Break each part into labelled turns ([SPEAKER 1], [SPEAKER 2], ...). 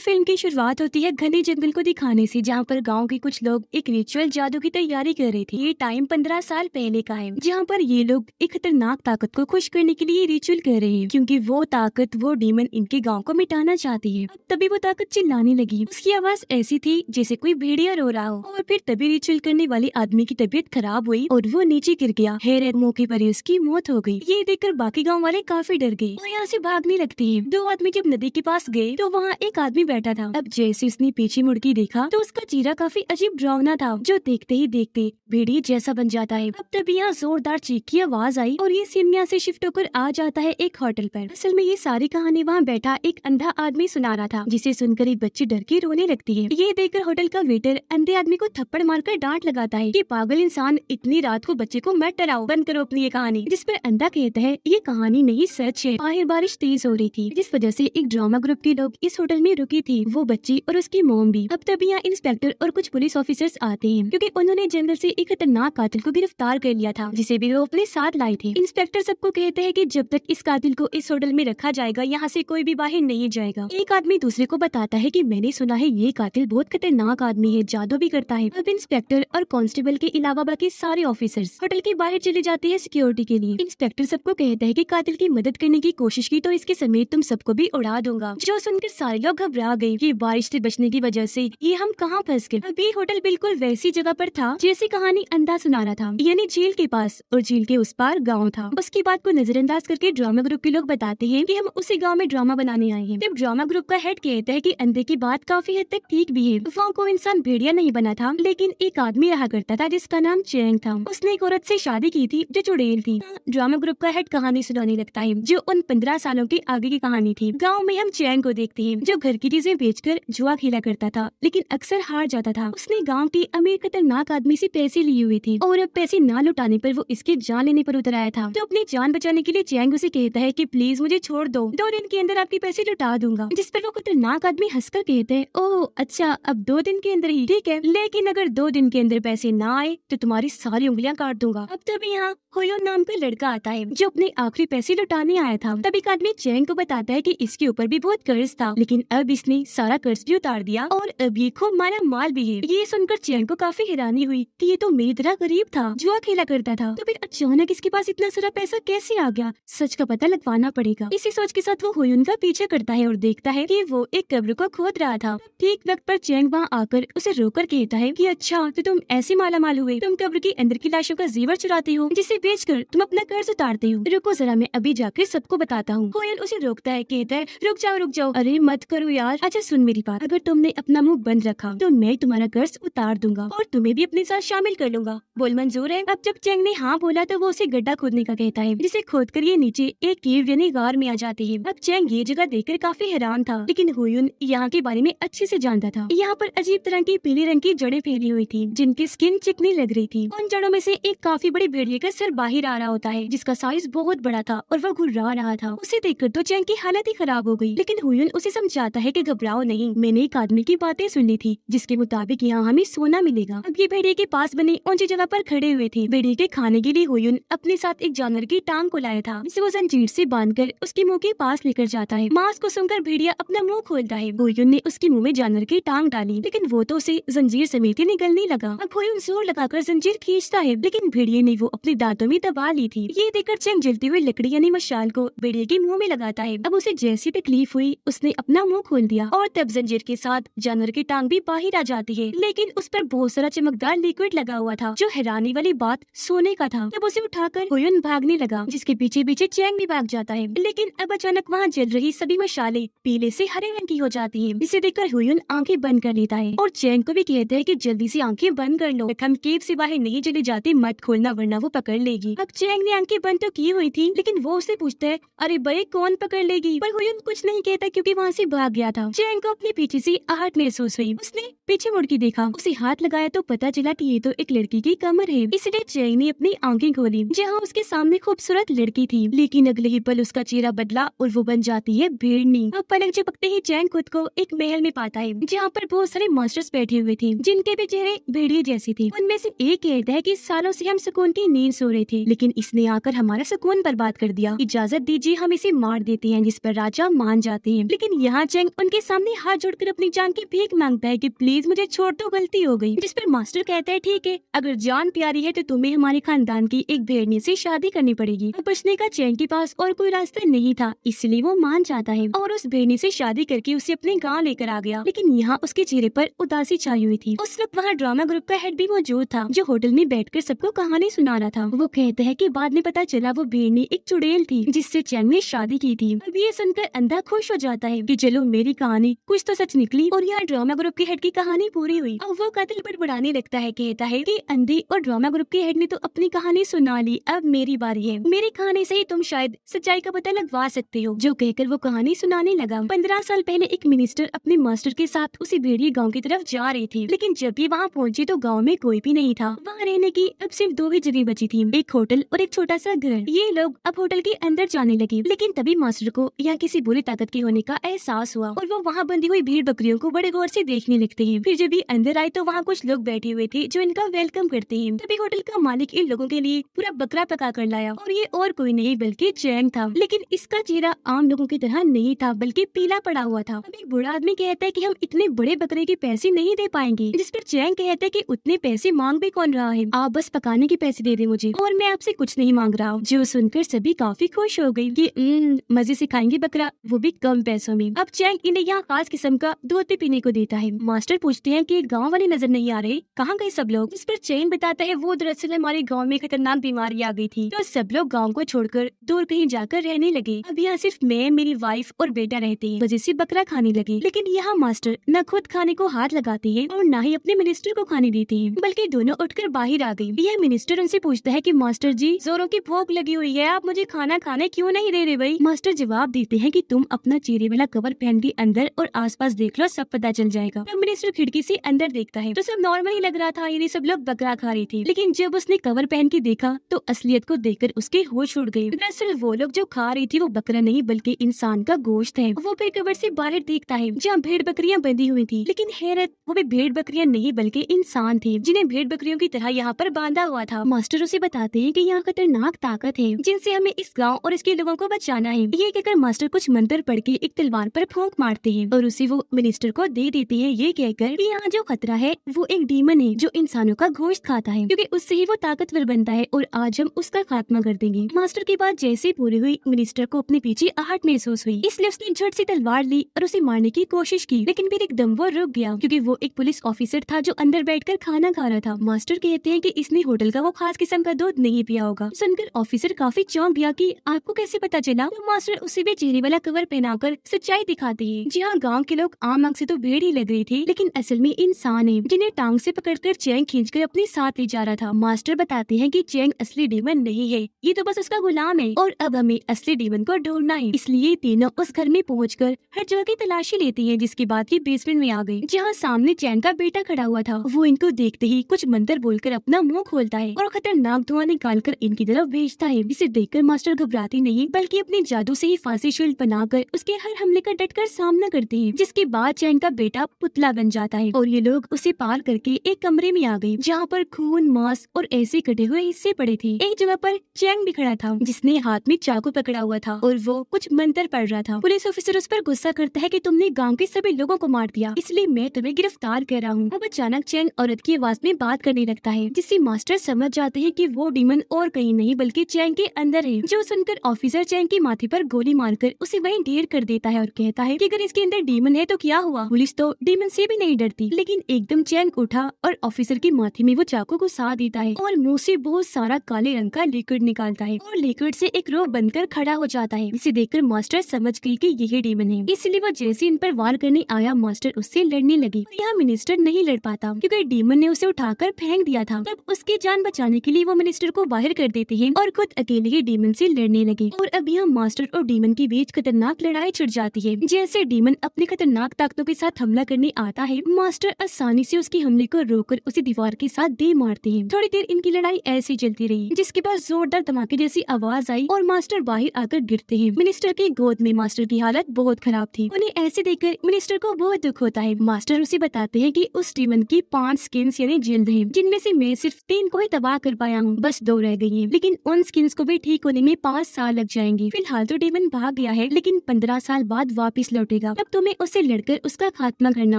[SPEAKER 1] Film की शुरुआत होती है घने जंगल को दिखाने से, जहाँ पर गांव के कुछ लोग एक रिचुअल जादू की तैयारी कर रहे थे। ये टाइम 15 साल पहले का है, जहाँ पर ये लोग एक खतरनाक ताकत को खुश करने के लिए रिचुअल कर रहे हैं, क्योंकि वो ताकत, वो डीमन इनके गांव को मिटाना चाहती है। तभी वो ताकत चिल्लाने लगी। उसकी आवाज ऐसी थी जैसे कोई भेड़िया रो रहा हो। और फिर तभी रिचुअल करने वाले आदमी की तबीयत खराब हुई और वो नीचे गिर गया। हैरत मौके पर ही उसकी मौत हो गई। ये देखकर बाकी गाँव वाले काफी डर गए और यहाँ से भागने लगते हैं। दो आदमी जब नदी के पास गए तो वहाँ एक आदमी बैठा था। अब जैसे उसने पीछे मुड़ के देखा तो उसका चेहरा काफी अजीब डरावना था, जो देखते ही देखते भेड़िए जैसा बन जाता है। अब तभी यहाँ जोरदार चीख की आवाज आई और ये सीन यहाँ से शिफ्ट होकर आ जाता है एक होटल पर। असल में ये सारी कहानी वहाँ बैठा एक अंधा आदमी सुना रहा था, जिसे सुनकर एक बच्ची डर के रोने लगती है। ये देखकर होटल का वेटर अंधे आदमी को थप्पड़ मारकर डांट लगाता है कि पागल इंसान, इतनी रात को बच्चे को मत डराओ, बंद करो अपनी ये कहानी। जिस पर अंधा कहता है ये कहानी नहीं सच है। बाहर बारिश तेज हो रही थी, जिस वजह से एक ड्रामा ग्रुप के लोग इस होटल में रुकी थी, वो बच्ची और उसकी मॉम भी। अब तभी यहाँ इंस्पेक्टर और कुछ पुलिस ऑफिसर्स आते हैं, क्योंकि उन्होंने जंगल से एक खतरनाक कातिल को गिरफ्तार कर लिया था, जिसे भी वो अपने साथ लाए थे। इंस्पेक्टर सबको कहते हैं कि जब तक इस कातिल को इस होटल में रखा जाएगा, यहाँ से कोई भी बाहर नहीं जाएगा। एक आदमी दूसरे को बताता है कि मैंने सुना है ये कातिल बहुत खतरनाक आदमी है, जादू भी करता है। अब इंस्पेक्टर और कांस्टेबल के अलावा बाकी सारे ऑफिसर्स होटल के बाहर चले जाते हैं सिक्योरिटी के लिए। इंस्पेक्टर सबको कहता है कि कातिल की मदद करने की कोशिश की तो इसके समेत तुम सबको भी उड़ा दूंगा। जो सुनकर सारे लोग घबरा गए कि बारिश से बचने की वजह से ये हम कहाँ फंस गए। अभी होटल बिल्कुल वैसी जगह पर था जैसी कहानी अंधा सुना रहा था, यानी झील के पास, और झील के उस पार गाँव था। उसकी बात को नजरअंदाज करके ड्रामा ग्रुप के लोग बताते हैं कि हम उसी गाँव में ड्रामा बनाने आए हैं। तब ड्रामा ग्रुप का हेड कहता है कि अंधे की बात काफी हद तक ठीक भी है। वो कोई इंसान भेड़िया नहीं बना था, लेकिन एक आदमी रहा करता था जिसका नाम चैंग था। उसने एक औरत से शादी की थी जो चुड़ैल थी। ड्रामा ग्रुप का हेड कहानी सुनाने लगता है, जो उन 15 सालों के आगे की कहानी थी। गांव में हम चैंग को देखते हैं, जो घर की चीजें बेचकर जुआ खेला करता था, लेकिन अक्सर हार जाता था। उसने गांव के अमीर खतरनाक आदमी से पैसे लिए हुए थे और अब पैसे ना लौटाने पर वो इसकी जान लेने पर उतर आया था। तो अपनी जान बचाने के लिए चैंग उसे कहता है कि प्लीज मुझे छोड़ दो, 2 दिन के अंदर आपके पैसे लौटा दूंगा। जिस पर वो खतरनाक आदमी हंसकर कहते हैं, ओह अच्छा, अब 2 दिन के अंदर ही ठीक है, लेकिन अगर 2 दिन के अंदर पैसे ना आए तो तुम्हारी सारी उंगलियां काट दूंगा। अब तभी यहाँ होयोन नाम का लड़का आता है, जो अपने आखिरी पैसे लौटाने आया था। तब एक आदमी चैंग को बताता है कि इसके ऊपर भी बहुत कर्ज था, लेकिन अब इसने सारा कर्ज भी उतार दिया और अब ये खूब माला माल भी है। ये सुनकर चैंग को काफी हैरानी हुई कि ये तो मेरी तरह गरीब था, जुआ खेला करता था, तो फिर अचानक इसके पास इतना सारा पैसा कैसे आ गया। सच का पता लगवाना पड़ेगा। इसी सोच के साथ वो होयुन का पीछे करता है और देखता है कि वो एक कब्र को खोद रहा था। ठीक वक्त पर चैंग वहाँ आकर उसे रोकर कहता है कि अच्छा, तो तुम ऐसे माला माल हुए, तुम कब्र के अंदर की लाशों का जेवर चुराते हो, जिसे बेचकर तुम अपना कर्ज उतारते हो। रुको जरा, मैं अभी जाकर सबको बताता हूँ। होयुन उसे रोकता है, कहता है रुक जाओ। अरे मत करो यार, अच्छा सुन मेरी बात, अगर तुमने अपना मुंह बंद रखा तो मैं तुम्हारा कर्ज उतार दूंगा और तुम्हें भी अपने साथ शामिल कर लूंगा। बोल मंजूर है। अब जब चैंग ने हाँ बोला तो वो उसे गड्ढा खोदने का कहता है, जिसे खोद कर ये नीचे एक केव यानी गार में आ जाती है। अब चैंग ये जगह देखकर काफी हैरान था, लेकिन होयुन यहाँ के बारे में अच्छे से जानता था। यहाँ पर अजीब तरह की पीले रंग की जड़ें फैली हुई थी, जिनकी स्किन चिकनी लग रही थी। उन जड़ों में से एक काफी बड़ी भेड़िए का सर बाहर आ रहा होता है, जिसका साइज बहुत बड़ा था और वो घुर्रा रहा था। उसे देखकर तो चैंग की हालत ही खराब हो गई, लेकिन होयुन उसे समझाता है कि घबराओ नहीं, मैंने एक आदमी की बातें सुन ली थी, जिसके मुताबिक यहाँ हमें सोना मिलेगा। अब ये भेड़िए के पास बने ऊंची जगह पर खड़े हुए थे। भेड़िए के खाने के लिए होयुन अपने साथ एक जानवर की टांग को लाया था, जिसे वो जंजीर से बांधकर उसके मुंह के पास लेकर जाता है। मांस को सुनकर भेड़िया अपना मुंह खोलता है। होयुन ने उसके मुंह में जानवर की टांग डाली, लेकिन वो तो उसे जंजीर समेत ही निगलने लगा। अब होयुन जोर लगाकर जंजीर खींचता है, लेकिन भेड़िए ने वो अपने दांतों में दबा ली थी। ये देखकर चैंग जलती हुई लकड़ी यानी मशाल को भेड़िए के मुंह में लगाता है। अब उसे जैसी तकलीफ हुई, उसने अपना मुंह खोल दिया और तब जंजीर के साथ जानवर की टांग भी बाहर आ जाती है, लेकिन उस पर बहुत सारा चमकदार लिक्विड लगा हुआ था, जो हैरानी वाली बात सोने का था। तब उसे उठाकर होयुन भागने लगा, जिसके पीछे पीछे चैंग भी भाग जाता है। लेकिन अब अचानक वहाँ जल रही सभी मशाले पीले से हरे रंग की हो जाती है। इसे देखकर होयुन आंखें बंद कर लेता है और चैंग को भी कहता है कि जल्दी से आंखें बंद कर लो, हम केव से बाहर नहीं चले जाते, मत खोलना वरना वो पकड़ लेगी। अब चैंग ने आंखें बंद तो की हुई थी, लेकिन वो उससे पूछता है, अरे भाई कौन पकड़ लेगी, पर होयुन कुछ नहीं कहता क्योंकि वहाँ से भाग गया था। चैंग को अपने पीछे से आहट महसूस हुई। उसने पीछे मुड़ के देखा, उसे हाथ लगाया तो पता चला कि ये तो एक लड़की की कमर है। इसलिए चैंग ने अपनी आंखें खोली, जहाँ उसके सामने खूबसूरत लड़की थी। लेकिन अगले ही पल उसका चेहरा बदला और वो बन जाती है भेड़नी। अब पलक झपकते ही चैंग खुद को एक महल में पाता है, जहाँ पर बहुत सारे मास्टर्स बैठे हुए थे, जिनके भी चेहरे भेड़िए जैसे थे। उनमें से एक कहता है कि सालों से हम सुकून की नींद सो रहे थे, लेकिन इसने आकर हमारा सुकून बर्बाद कर दिया। इजाजत दीजिए, हम इसे मार देते हैं। जिस पर राजा मान जाते हैं, लेकिन यहाँ चैंग उनके सामने हाथ जोड़कर अपनी जान की भीख मांगता है कि प्लीज मुझे छोड़ दो, गलती हो गई। जिस पर मास्टर कहता है ठीक है, अगर जान प्यारी है तो तुम्हें हमारे खानदान की एक भेड़नी से शादी करनी पड़ेगी। अब बचने का चैंग के पास और कोई रास्ता नहीं था, इसलिए वो मान जाता है और उस भेड़नी से शादी करके उसे अपने गाँव लेकर आ गया। लेकिन यहाँ उसके चेहरे पर उदासी छाई हुई थी। उस वक्त वहाँ ड्रामा ग्रुप का हेड भी मौजूद था, जो होटल में बैठकर सबको कहानी सुना रहा था। वो कहता है कि बाद में पता चला वो भेड़नी एक चुड़ैल थी, जिससे चैंग ने शादी की थी। अब ये सुनकर अंधा खुश हो जाता है कि चलो मेरी कहानी कुछ तो सच निकली और यहाँ ड्रामा ग्रुप के हेड की कहानी पूरी हुई। अब वो कातिल बड़बड़ाने लगता है, कहता है कि अंधे और ड्रामा ग्रुप के हेड ने तो अपनी कहानी सुना ली, अब मेरी बारी है। मेरी कहानी से ही तुम शायद सच्चाई का पता लगवा सकते हो। जो कहकर वो कहानी सुनाने लगा। 15 साल पहले एक मिनिस्टर अपने मास्टर के साथ उसी भेड़िए गाँव की तरफ जा रही थी, लेकिन जब भी वहाँ पहुँची तो गाँव में कोई भी नहीं था। वहाँ रहने की अब सिर्फ दो ही जगह बची थी, एक होटल और एक छोटा सा घर। ये लोग अब होटल के अंदर जाने लगे, लेकिन तभी मास्टर को यहाँ किसी बुरी ताकत के होने का एहसास हुआ और वो वहाँ बंधी हुई भेड़ बकरियों को बड़े गौर से देखने लगते हैं। फिर जब ये अंदर आए तो वहाँ कुछ लोग बैठे हुए थे जो इनका वेलकम करते हैं। तभी होटल का मालिक इन लोगों के लिए पूरा बकरा पका कर लाया और ये और कोई नहीं बल्कि चैंग था। लेकिन इसका चेहरा आम लोगों की तरह नहीं था, बल्कि पीला पड़ा हुआ था। अब एक बूढ़ा आदमी कहता है कि हम इतने बड़े बकरे के पैसे नहीं दे पाएंगे। जिस पर चैंग कहता है कि उतने पैसे मांग भी कौन रहा है, आप बस पकाने के पैसे दे दे मुझे और मैं आपसे कुछ नहीं मांग रहा हूँ। जो सुनकर सभी काफी खुश हो गई कि मजे से खाएंगे बकरा, वो भी कम पैसों में। अब चैंग इन्हें यहाँ खास किस्म का दूध भी पीने को देता है। मास्टर पूछते हैं कि गाँव वाले नजर नहीं आ रहे, कहाँ गए सब लोग। जिस पर चैंग बताता है वो दरअसल हमारे गाँव में खतरनाक बीमारी आ गई थी, तो सब लोग गाँव को छोड़कर दूर कहीं जाकर रहने लगे। अब यहाँ सिर्फ मैं, मेरी वाइफ और बेटा रहते हैं, वजह से बकरा खाने लगे। लेकिन यहाँ मास्टर न खुद खाने को हाथ लगाते हैं और न ही अपने मिनिस्टर को खाने देते हैं, बल्कि दोनों उठकर बाहर आ गए। यह मिनिस्टर उनसे पूछता है कि मास्टर जी, जोरों की भूख लगी हुई है, आप मुझे खाना खाने क्यों नहीं दे रहे भाई। मास्टर जवाब देते हैं कि तुम अपना चेहरे वाला कवर पहन के अंदर और आसपास देख लो, सब पता चल जाएगा। तब मिनिस्टर खिड़की से अंदर देखता है तो सब नॉर्मल ही लग रहा था, यानी सब लोग बकरा खा रही थी। लेकिन जब उसने कवर पहन के देखा तो असलियत को देखकर उसके होश उड़ गए। दरअसल वो लोग जो खा रही थी वो बकरा नहीं बल्कि इंसान का गोश्त है। वो फिर कवर से बाहर देखता है जहाँ भेड़ बकरियां बंधी हुई थी, लेकिन हैरत, वो भी भेड़ बकरियां नहीं बल्कि इंसान थे, जिन्हें भेड़ बकरियों की तरह यहाँ पर बांधा हुआ था। मास्टर उसे बताते हैं कि यहाँ खतरनाक ताकत है जिनसे हमें इस गाँव और इसके लोगों को बचाना है। ये कहकर मास्टर कुछ मंत्र पढ़ के एक तलवार पर फूंक मारते हैं और उसे वो मिनिस्टर को दे देते हैं, ये कहकर कि यहाँ जो खतरा है वो एक डीमन है जो इंसानों का गोश्त खाता है, क्योंकि उससे ही वो ताकतवर बनता है और आज हम उसका खात्मा कर देंगे। मास्टर की बात जैसे पूरी हुई, मिनिस्टर को अपने पीछे आहट महसूस हुई, इसलिए उसने झट से तलवार ली और उसे मारने की कोशिश की। लेकिन फिर एकदम वो रुक गया, क्योंकि वो एक पुलिस ऑफिसर था जो अंदर बैठकर खाना खा रहा था। मास्टर कहते हैं कि इसने होटल का वो खास किस्म का दूध नहीं पिया होगा। सुनकर ऑफिसर काफी चौंक गया कि आपको कैसे पता चला। तो मास्टर उसे भी चेहरे वाला कवर पहनाकर सच्चाई दिखाते हैं। जी हाँ, गाँव के लोग आम आंख से तो भेड़ ही लग रही थी, लेकिन असल में इंसान है जिन्हें टांग से पकड़कर चैंग खींचकर अपने साथ ले जा रहा था। मास्टर बताते हैं कि चैंग असली डीमन नहीं है, ये तो बस उसका गुलाम है और अब हमें असली डीमन को ढूंढना है। इसलिए तीनों उस घर में पहुंचकर हर जगह की तलाशी लेती हैं, जिसके बाद ये बेसमेंट में आ गई, जहाँ सामने चैंग का बेटा खड़ा हुआ था। वो इनको देखते ही कुछ मंत्र बोलकर अपना मुंह खोलता है और खतरनाक धुआं निकालकर इनकी तरफ भेजता है। इसे देखकर मास्टर घबराती नहीं बल्कि अपने जादू से ही फांसी शील्ड बनाकर उसके हर हमले का डटकर सामना करती है। जिसके बाद चैंग का बेटा पुतला बन जाता है और ये लोग उसे पार करके एक कमरे में आ गए, जहाँ पर खून, मांस और ऐसे कटे हुए हिस्से पड़े थे। एक जगह पर चैंग भी खड़ा था, जिसने हाथ में चाकू पकड़ा हुआ था और वो कुछ मंत्र पढ़ रहा था। पुलिस ऑफिसर उस पर गुस्सा करता है कि तुमने गांव के सभी लोगों को मार दिया, इसलिए मैं तुम्हें गिरफ्तार कर रहा हूँ। अब अचानक चैंग औरत की आवाज में बात करने लगता है, जिससे मास्टर समझ जाते हैं कि वो डीमन और कहीं नहीं बल्कि चैंग के अंदर है। जो सुनकर ऑफिसर चैंग के माथे पर गोली मारकर उसे वहीं ढेर कर देता है और कहता है कि अगर इसके अंदर डीमन है तो क्या हुआ, पुलिस तो डीमन से भी नहीं डरती। लेकिन एकदम चैंग उठा और ऑफिसर के माथे में वो चाकू को सा देता है और मुंह से बहुत सारा काले रंग का लिक्विड निकालता है और लिक्विड से एक रोग बनकर खड़ा हो जाता है। इसे देखकर मास्टर समझ गई कि यही डीमन है, इसलिए वो जैसे इन पर वार करने आया मास्टर उससे लड़ने लगी। यहाँ मिनिस्टर नहीं लड़ पाता क्योंकि डीमन ने उसे उठाकर फेंक दिया था। तब उसकी जान बचाने के लिए वो मिनिस्टर को बाहर कर देते हैं और खुद अकेले ही डीमन से लड़ने लगे। और अब यहाँ मास्टर और डीमन के बीच खतरनाक लड़ाई छिड़ जाती है। जैसे डीमन अपनी खतरनाक ताकतों के साथ हमला करने आता है, है मास्टर आसानी से उसके हमले को रोककर उसे दीवार के साथ दे मारते हैं। थोड़ी देर इनकी लड़ाई ऐसी चलती रही, जिसके बाद जोरदार धमाके जैसी आवाज आई और मास्टर बाहर आकर गिरते हैं। मिनिस्टर की गोद में मास्टर की हालत बहुत खराब थी। उन्हें ऐसे देखकर मिनिस्टर को बहुत दुख होता है। मास्टर उसे बताते हैं कि उस डीमन की 5 स्किन्स यानी जिल्द हैं, जिनमें से मैं सिर्फ 3 को ही तबाह कर पाया हूँ, बस 2 रह गई हैं। लेकिन उन स्किन्स को भी ठीक होने में 5 साल लग जाएंगे। फिलहाल तो डीमन भाग गया है, लेकिन 15 साल बाद वापस लौटेगा। तब तुम्हें उससे लड़कर उसका खात्मा करना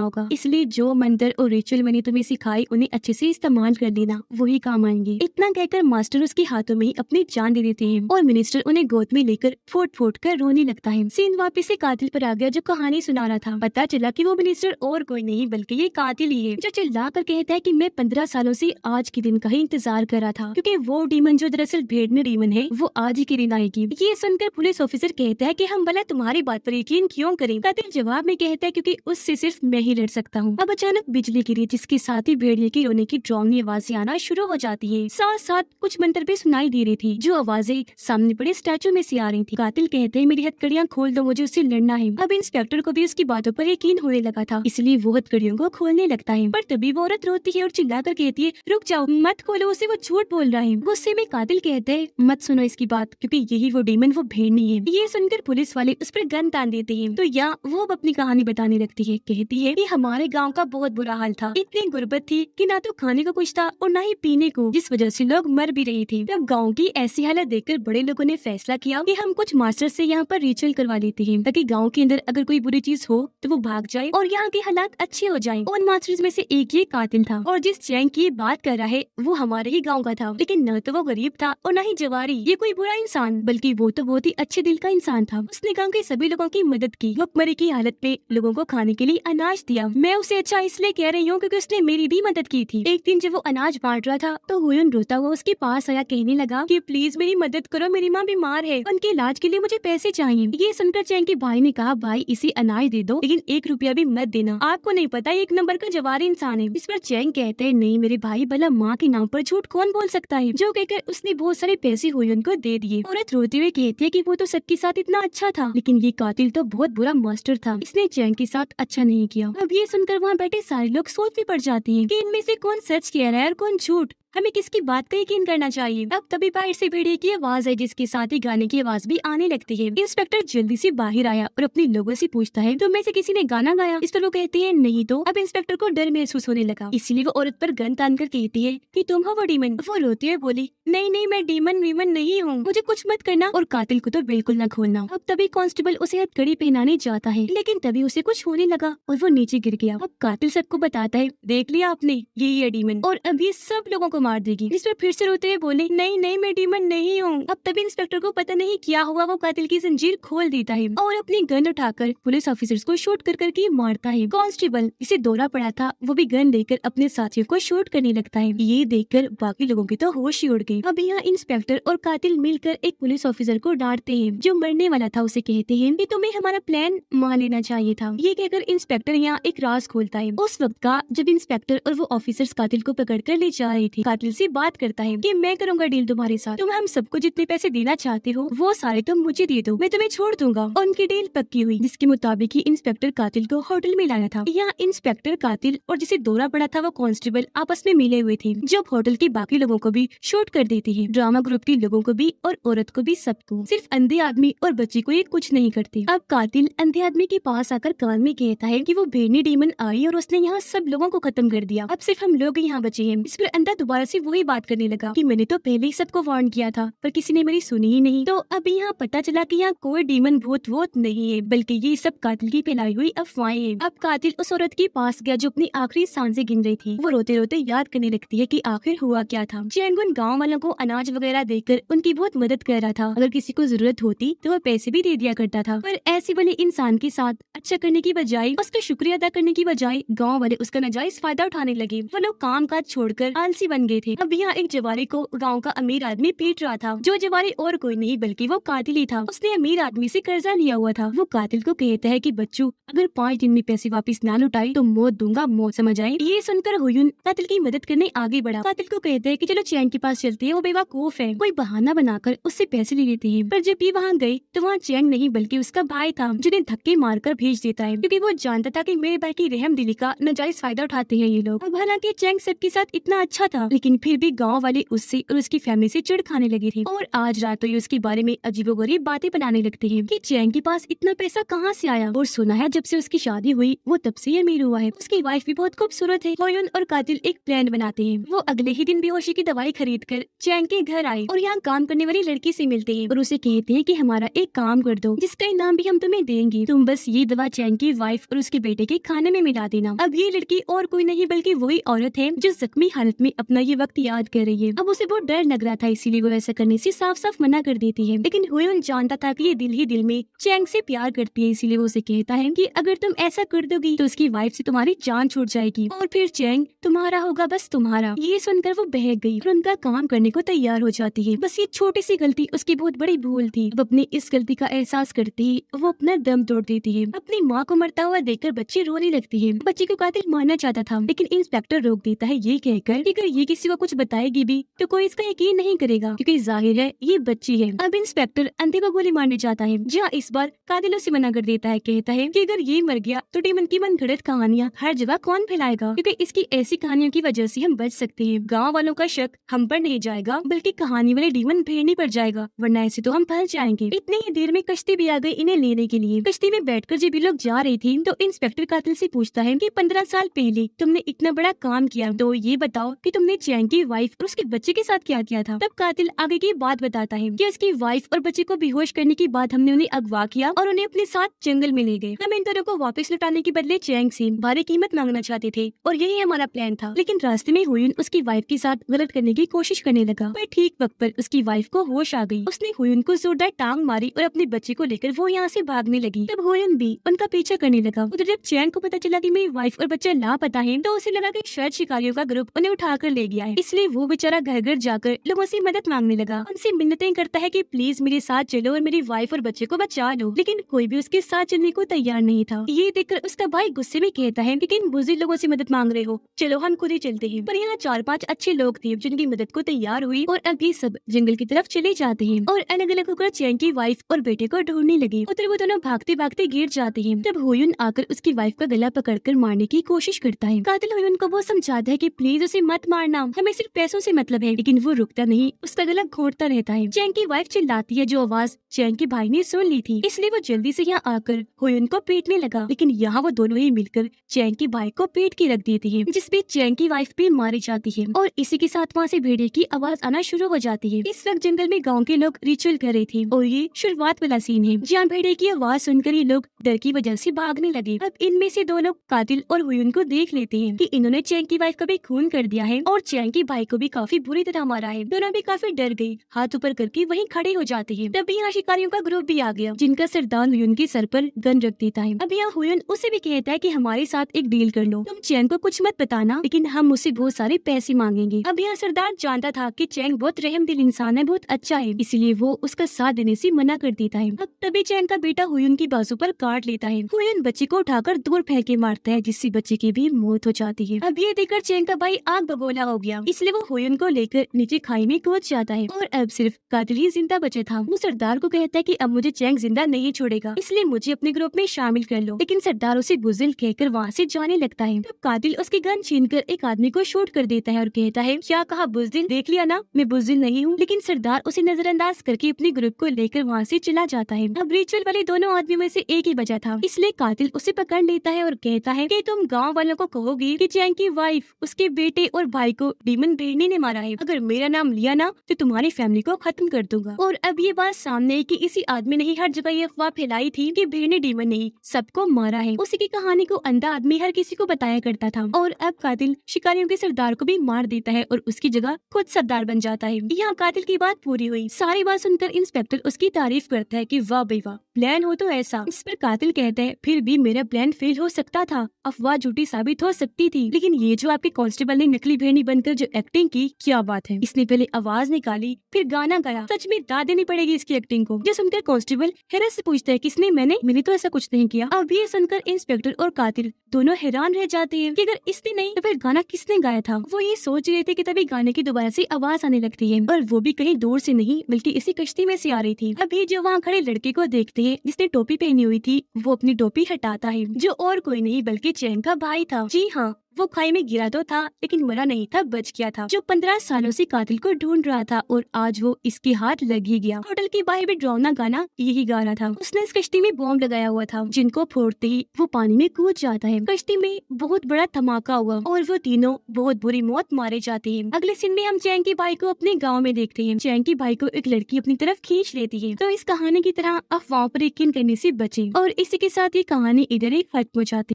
[SPEAKER 1] होगा। इसलिए जो मंत्र और रिचुअल मैंने तुम्हें सिखाई उन्हें अच्छे से इस्तेमाल कर लेना, वही काम आएंगे। इतना कहकर मास्टर उसके हाथों में ही अपनी जान दे देते हैं और मिनिस्टर उन्हें गोद में लेकर फुट फुट कर रोने लगता है। सीन वापस से कातिल पर आ गया जो कहानी सुना रहा था। पता चला कि वो मिनिस्टर और कोई नहीं बल्कि ये कातिल ही है, जो चिल्ला कर कहता है कि मैं 15 सालों से आज के दिन का ही इंतजार कर रहा था, क्योंकि वो डीमन जो दरअसल भेड़ने डीमन है वो आज ही के दिन आएगी। ये सुनकर पुलिस ऑफिसर कहता है कि हम भला तुम्हारी बात पर यकीन क्यों करें। कातिल जवाब में कहता है क्योंकि उससे सिर्फ मैं ही लड़ सकता हूँ। अब अचानक बिजली गिरी, जिसके साथ ही भेड़िए की रोने की डरावनी आवाजें आना शुरू हो जाती है। साथ साथ कुछ मंत्र भी सुनाई दे रही थी, जो आवाजें सामने पड़े स्टैचू में से आ रही थी। कातिल कहते हैं मेरी हथकड़ियां खोल दो, मुझे उससे लड़ना है। अब इंस्पेक्टर को भी उसकी बातों पर यकीन होने लगा था, इसलिए वो हथकड़ियों को खोलने लगता है। पर तभी वो औरत रोती है और चिल्लाकर कहती है रुक जाओ, मत खोलो उसे, वो झूठ बोल रहा है। गुस्से में कातिल कहते हैं मत सुनो इसकी बात, क्योंकि यही वो डीमन वो भेड़नी है। ये सुनकर पुलिस वाले उस पर गन तान देते हैं। तो यहाँ वो अपनी कहानी बताने लगती है। कहती है कि हमारे गाँव का बहुत बुरा हाल था। इतनी गुर्बत थी कि ना तो खाने को कुछ था और ना ही पीने को, जिस वजह से लोग मर भी रहे थे। तब गाँव की ऐसी हालत देखकर बड़े लोगों ने फैसला किया कि हम कुछ मास्टर से यहाँ पर रिचुअल करवा लेते हैं, ताकि गाँव के अंदर अगर कोई बुरी चीज हो तो वो भाग जाए और यहाँ के हालात अच्छे हो जाएं। उन मास्टर्स में से एक ये कातिल था, और जिस चैंग की बात कर रहा है वो हमारे ही गाँव का था। लेकिन न तो वो गरीब था और न ही जवारी, ये कोई बुरा इंसान, बल्कि वो तो बहुत ही अच्छे दिल का इंसान था। उसने गाँव के सभी लोगों की मदद की, भुखमरी की हालत में लोगों को खाने के लिए अनाज दिया। मैं उसे अच्छा इसलिए कह रही हूँ क्योंकि उसने मेरी भी मदद की थी। एक दिन जब वो अनाज बांट रहा था तो हुयुन रोता हुआ उसके पास आया, कहने लगा कि प्लीज मेरी मदद करो, मेरी माँ बीमार है, उनके इलाज के लिए मुझे पैसे चाहिए। ये सुनकर चैंग के भाई ने कहा भाई इसे अनाज दे दो, लेकिन 1 रुपया भी मत देना, आपको नहीं पता ये 1 नंबर का जवारी इंसान है। इस पर चैंग कहते हैं नहीं मेरे भाई, भला माँ के नाम पर झूठ कौन बोल सकता है। जो कहकर उसने बहुत सारे पैसे हुयुन को दे दिए। औरत रोते हुए कहती है कि वो तो सबके साथ इतना अच्छा था, लेकिन ये कातिल तो बहुत बुरा मास्टर था, इसने चैंग के साथ अच्छा नहीं किया। अब ये सुनकर वहाँ बैठे सारे लोग सोच में पड़ जाते हैं कि इनमें से कौन सच कह रहा है और कौन झूठ, हमें किसकी बात का यकीन करना चाहिए। अब तभी बाहर से भेड़िए की आवाज है, जिसके साथ ही गाने की आवाज भी आने लगती है। इंस्पेक्टर जल्दी से बाहर आया और अपने लोगों से पूछता है तो में से किसी ने गाना गाया। इस पर वो कहते हैं नहीं। तो अब इंस्पेक्टर को डर महसूस होने लगा, इसलिए वो औरत पर गन तान कर कहती है कि तुम हो वो डीमन। वो रोती हुई बोली नहीं नहीं मैं डीमन वीमन नहीं हूँ, मुझे कुछ मत करना और कातिल को तो बिल्कुल न खोलना। अब तभी कांस्टेबल उसे हथकड़ी पहनाने जाता है, लेकिन तभी उसे कुछ होने लगा और वो नीचे गिर गया। अब कातिल सबको बताता है देख लिया आपने, यही है डीमन और अब ये सब लोगों को मार देगी। इस पर फिर से रोते हुए बोले नहीं नहीं मैं डीमन नहीं हूँ। अब तभी इंस्पेक्टर को पता नहीं क्या हुआ, वो कातिल की जंजीर खोल देता है और अपनी गन उठाकर पुलिस ऑफिसर्स को शूट कर करके मारता है। कांस्टेबल इसे दौरा पड़ा था, वो भी गन लेकर अपने साथियों को शूट करने लगता है। ये देखकर बाकी लोगों की तो होश ही उड़ गई। अब यहाँ इंस्पेक्टर और कातिल मिलकर एक पुलिस ऑफिसर को डांटते हैं जो मरने वाला था। उसे कहते हैं कि तुम्हें हमारा प्लान मान लेना चाहिए था। ये कहकर इंस्पेक्टर यहाँ एक राज खोलता है, उस वक्त का जब इंस्पेक्टर और वो ऑफिसर्स कातिल को पकड़ कर ले जा रहे थे। कातिल से बात करता है कि मैं करूंगा डील तुम्हारे साथ, तुम हम सबको जितने पैसे देना चाहते हो वो सारे तुम मुझे दे दो, मैं तुम्हें छोड़ दूंगा। और उनकी डील पक्की हुई, जिसके मुताबिक ही इंस्पेक्टर कातिल को होटल में लाया था। यहाँ इंस्पेक्टर कातिल और जिसे दौरा पड़ा था वो कांस्टेबल आपस में मिले हुए थे, जो होटल के बाकी लोगों को भी शूट कर देते हैं, ड्रामा ग्रुप के लोगों को भी और औरत को भी, सबको। सिर्फ अंधे आदमी और बच्चे को ये कुछ नहीं करते। अब कातिल अंधे आदमी के पास आकर कान में कहता है कि वो भेड़नी डीमन आई और उसने यहाँ सब लोगों को खत्म कर दिया, अब सिर्फ हम लोग यहाँ बचे हैं। इस पर अंधा दोबारा से वही बात करने लगा कि मैंने तो पहले ही सबको वार्न किया था, पर किसी ने मेरी सुनी ही नहीं। तो अब यहाँ पता चला कि यहाँ कोई डीमन भूत वोत नहीं है, बल्कि ये सब कातिल की फैलाई हुई अफवाहें हैं। अब कातिल उस औरत के पास गया जो अपनी आखिरी सांसें गिन रही थी। वो रोते रोते याद करने लगती है कि आखिर हुआ क्या था। चैंगुन गाँव वालों को अनाज वगैरह देकर उनकी बहुत मदद कर रहा था, अगर किसी को जरूरत होती तो वह पैसे भी दे दिया करता था। पर ऐसे वाले इंसान के साथ अच्छा करने की बजाय, उसका शुक्रिया अदा करने की बजाय गाँव वाले उसका नाजायज फायदा उठाने लगे। वो लोग काम काज छोड़कर आलसी बन गए थे। अब यहाँ एक जवारी को गाँव का अमीर आदमी पीट रहा था। जो जवारी और कोई नहीं बल्कि वो कातिल ही था। उसने अमीर आदमी से कर्जा लिया हुआ था। वो कातिल को कहता है कि बच्चों, अगर 5 दिन में पैसे वापस ना लौटाई तो मौत दूंगा, मौत समझ आई। ये सुनकर हुयून कातिल की मदद करने आगे बढ़ा। कातिल को कहता है कि चलो चैंग के पास चलते हैं, वो बेवकूफ है। कोई बहाना बनाकर उससे पैसे ले लेती है। पर जब ये वहाँ गई तो वहाँ चैंग नहीं बल्कि उसका भाई था, जिन्हें धक्के मारकर भेज देता है, क्योंकि वो जानता था कि मेरे भाई की रहम दिली का नाजायज फायदा उठाते हैं ये लोग। अब हालांकि चैंग सबके साथ इतना अच्छा था, लेकिन फिर भी गाँव वाले उससे और उसकी फैमिली से चिढ़ खाने लगे थे। और आज रात तो ये उसके बारे में अजीबोगरीब बातें बनाने लगते हैं कि चैंग के पास इतना पैसा कहाँ से आया, और सुना है जब से उसकी शादी हुई वो तब से अमीर हुआ है। उसकी वाइफ भी बहुत खूबसूरत है। हुयून और कातिल एक प्लान बनाते हैं। वो अगले ही दिन बेहोशी की दवाई खरीद कर चैंग के घर आए और यहाँ काम करने वाली लड़की से मिलते हैं और उसे कहते हैं कि हमारा एक काम कर दो, जिसका इनाम भी हम तुम्हें देंगे। तुम बस ये दवा चैंग की वाइफ और उसके बेटे के खाने में मिला देना। अब ये लड़की और कोई नहीं बल्कि वही औरत है जो जख्मी हालत में अपना ये वक्त याद कर रही है। अब उसे बहुत डर लग रहा था, इसीलिए वो ऐसा करने से साफ साफ मना कर देती है। लेकिन हुयून जानता था कि ये दिल ही दिल में चैंग से प्यार करती है, इसीलिए वो उसे कहता है कि अगर तुम ऐसा कर दोगी तो उसकी वाइफ से तुम्हारी जान छूट जाएगी और फिर चैंग तुम्हारा होगा, बस तुम्हारा। ये सुनकर वो बहक गई और उनका काम करने को तैयार हो जाती है। बस ये छोटी सी गलती उसकी बहुत बड़ी भूल थी। अब अपनी इस गलती का एहसास करते ही वो अपना दम तोड़ देती है। अपनी माँ को मरता हुआ देखकर बच्ची रोने लगती है। बच्ची को कातिल मारना चाहता था, लेकिन इंस्पेक्टर रोक देता है ये कहकर कि अगर ये किसी को कुछ बताएगी भी तो कोई इसका यकीन नहीं करेगा, क्योंकि जाहिर है ये बच्ची है। अब इंस्पेक्टर अंधे को गोली मारने चाहता है, जहाँ इस बार कातिल उसे मना कर देता है। कहता है कि अगर ये मर गया तो डीमन की मनगढ़ंत कहानियाँ हर जगह कौन फैलाएगा, क्योंकि इसकी ऐसी कहानियों की वजह से हम बच सकते हैं। गाँव वालों का शक हम पर नहीं जाएगा बल्कि कहानी वाले डीमन भेड़नी पर जाएगा, वरना ऐसे तो हम फंस जाएंगे। इतनी ही देर में कश्ती भी आ गई इन्हें लेने के लिए। कश्ती में बैठकर जब ये लोग जा रही थी तो इंस्पेक्टर कातिल से पूछता है कि 15 साल पहले तुमने इतना बड़ा काम किया, तो ये बताओ कि तुमने चैंग की वाइफ और उसके बच्चे के साथ क्या किया था। तब कातिल आगे की बात बताता है कि उसकी वाइफ और बच्चे को बेहोश करने के बाद हमने उन्हें अगवा किया और उन्हें अपने साथ जंगल में ले गए। हम इन दोनों को वापस लौटाने के बदले चैंग से भारी कीमत मांगना चाहते थे और यही हमारा प्लान था। लेकिन रास्ते में हुयून उसकी वाइफ के साथ गलत करने की कोशिश करने लगा, पर ठीक वक्त पर उसकी वाइफ को होश आ गई। उसने हुयून को जोरदार टांग मारी और अपने बच्चे को लेकर वो यहाँ से भागने लगी। तब हुयून भी उनका पीछा करने लगा। उधर जब चैंग को पता चला कि मेरी वाइफ और बच्चा लापता है तो उसे लगा कि शायद शिकारियों का ग्रुप उन्हें उठाकर ले गया है, इसलिए वो बेचारा घर घर जाकर लोगों से मदद मांगने लगा। उनसे मिन्नतें करता है कि प्लीज मेरे साथ चलो और मेरी वाइफ और बच्चे को बचा लो, लेकिन कोई भी उसके साथ चलने को तैयार नहीं था। ये देखकर उसका भाई गुस्से में कहता है कि किन बुजुर्ग लोगों से मदद मांग रहे हो, चलो हम खुद ही चलते हैं। पर यहाँ 4-5 अच्छे लोग थे जिनकी मदद को तैयार हुई और अब ये सब जंगल की तरफ चले जाते हैं और अलग अलग होकर चैंग की वाइफ और बेटे को ढूंढने लगे। उधर वो दोनों भागते भागते गिर जाते हैं। तब हुयून आकर उसकी वाइफ का गला पकड़कर मारने की कोशिश करता है। कातिल हुयून को वो समझाता है कि प्लीज उसे मत मारना, हमें सिर्फ पैसों से मतलब है, लेकिन वो रुकता नहीं, उसका गला घोंटता रहता है। चैंग की वाइफ चिल्लाती है, जो आवाज चैंग के भाई ने सुन ली थी, इसलिए वो जल्दी से यहाँ आकर हुयून को पीटने लगा। लेकिन यहाँ वो दोनों ही मिलकर चैंग के भाई को पीट के रख देती है, जिसपे चैंग की वाइफ भी मारी जाती है और इसी के साथ वहाँ से भेड़िए की आवाज आना शुरू हो जाती है। इस वक्त जंगल में गाँव के लोग रिचुअल कर रहे थे और ये शुरुआत वाला सीन है जहाँ भेड़िए की आवाज सुनकर ये लोग डर की वजह से भागने लगे। अब इनमें से 2 लोग कातिल और हुयून को देख लेते हैं कि इन्होंने चैंग की वाइफ का भी खून कर दिया है और चैंग के भाई को भी काफी बुरी तरह मारा है। दोनों भी काफी डर गए, हाथ ऊपर करके वहीं खड़े हो जाते हैं। तभी यहाँ शिकारियों का ग्रुप भी आ गया, जिनका सरदार हुयून के सर पर गन रख देता है। अब यहाँ हुयून उसे भी कहता है कि हमारे साथ एक डील कर लो, तुम चैंग को कुछ मत बताना, लेकिन हम उससे बहुत सारे पैसे मांगेंगे। अब यहाँ सरदार जानता था कि चैंग बहुत रहमदिल इंसान है, बहुत अच्छा है, इसलिए वो उसका साथ देने से मना कर देता है। अब तभी चैंग का बेटा हुयून की बाजू पर काट लेता है। हुयून बच्चे को उठाकर दूर फेंक के मारता है, जिससे बच्चे की भी मौत हो जाती है। अब ये देखकर चैंग का भाई आग बबूला हो गया, इसलिए वो हुयून को लेकर नीचे खाई में कूद जाता है और अब सिर्फ कातिल ही जिंदा बचा था। वो सरदार को कहता है कि अब मुझे चैंग जिंदा नहीं छोड़ेगा, इसलिए मुझे अपने ग्रुप में शामिल कर लो। लेकिन सरदार उसे बुज़दिल कहकर वहाँ से जाने लगता है। तब कातिल उसकी गन छीनकर एक आदमी को शूट कर देता है और कहता है, क्या कहा बुज़दिल, देख लिया ना, मैं बुज़दिल नहीं हूँ। लेकिन सरदार उसे नजरअंदाज करके अपने ग्रुप को लेकर वहाँ से चला जाता है। अब रिचुअल वाले दोनों आदमियों में से एक ही बचा था, इसलिए कातिल उसे पकड़ लेता है और कहता है कि तुम गाँव वालों को कहोगी कि चैंग की वाइफ, उसके बेटे और भाई को डीमन भेड़नी ने मारा है। अगर मेरा नाम लिया ना तो तुम्हारी फैमिली को खत्म कर दूंगा। और अब ये बात सामने है कि इसी आदमी ने ही हर जगह ये अफवाह फैलाई थी कि भेड़ने डीमन नहीं सबको मारा है। उसी की कहानी को अंधा आदमी हर किसी को बताया करता था और अब कातिल शिकारियों के सरदार को भी मार देता है और उसकी जगह खुद सरदार बन जाता है। यहाँ कातिल की बात पूरी हुई। सारी बात सुनकर इंस्पेक्टर उसकी तारीफ करता है कि वाह भाई वाह, प्लान हो तो ऐसा। इस पर कातिल कहता है, फिर भी मेरा प्लान फेल हो सकता था, अफवाह झूठी साबित हो सकती थी, लेकिन ये जो आपके कांस्टेबल ने नकली भेड़नी बनकर जो एक्टिंग की, क्या बात है। इसने पहले आवाज निकाली, फिर गाना गाया। सच में दाद देनी पड़ेगी इसकी एक्टिंग को। जो सुनकर कांस्टेबल हैरत से पूछता है किसने, मैंने तो ऐसा कुछ नहीं किया। अब ये सुनकर इंस्पेक्टर और कातिल दोनों हैरान रह जाते हैं कि अगर इसने नहीं तो फिर गाना किसने गाया था। वो ये सोच रहे थे कि तभी गाने की दोबारा से आवाज आने लगती है, और वो भी कहीं दूर से नहीं बल्कि इसी कश्ती में से आ रही थी। अभी जो वहाँ खड़े लड़के को देखते हैं जिसने टोपी पहनी हुई थी, वो अपनी टोपी हटाता है, जो और कोई नहीं बल्कि चैन का भाई था। जी हाँ, वो खाई में गिरा तो था लेकिन मरा नहीं था, बच गया था, जो 15 सालों से कातिल को ढूंढ रहा था, और आज वो इसके हाथ लग ही गया। होटल के बाहर भी डरावना गाना यही गा रहा था। उसने इस कश्ती में बॉम्ब लगाया हुआ था, जिनको फोड़ते ही वो पानी में कूद जाता है। कश्ती में बहुत बड़ा धमाका हुआ और वो तीनों बहुत बुरी मौत मारे जाते हैं। अगले सीन में हम चैन के भाई को अपने गाँव में देखते हैं। चैन के भाई को एक लड़की अपनी तरफ खींच लेती है। तो इस कहानी की तरह अफवाहों पर यकीन करने से बचे, और इसी के साथ ये कहानी इधर ही खत्म हो जाती है।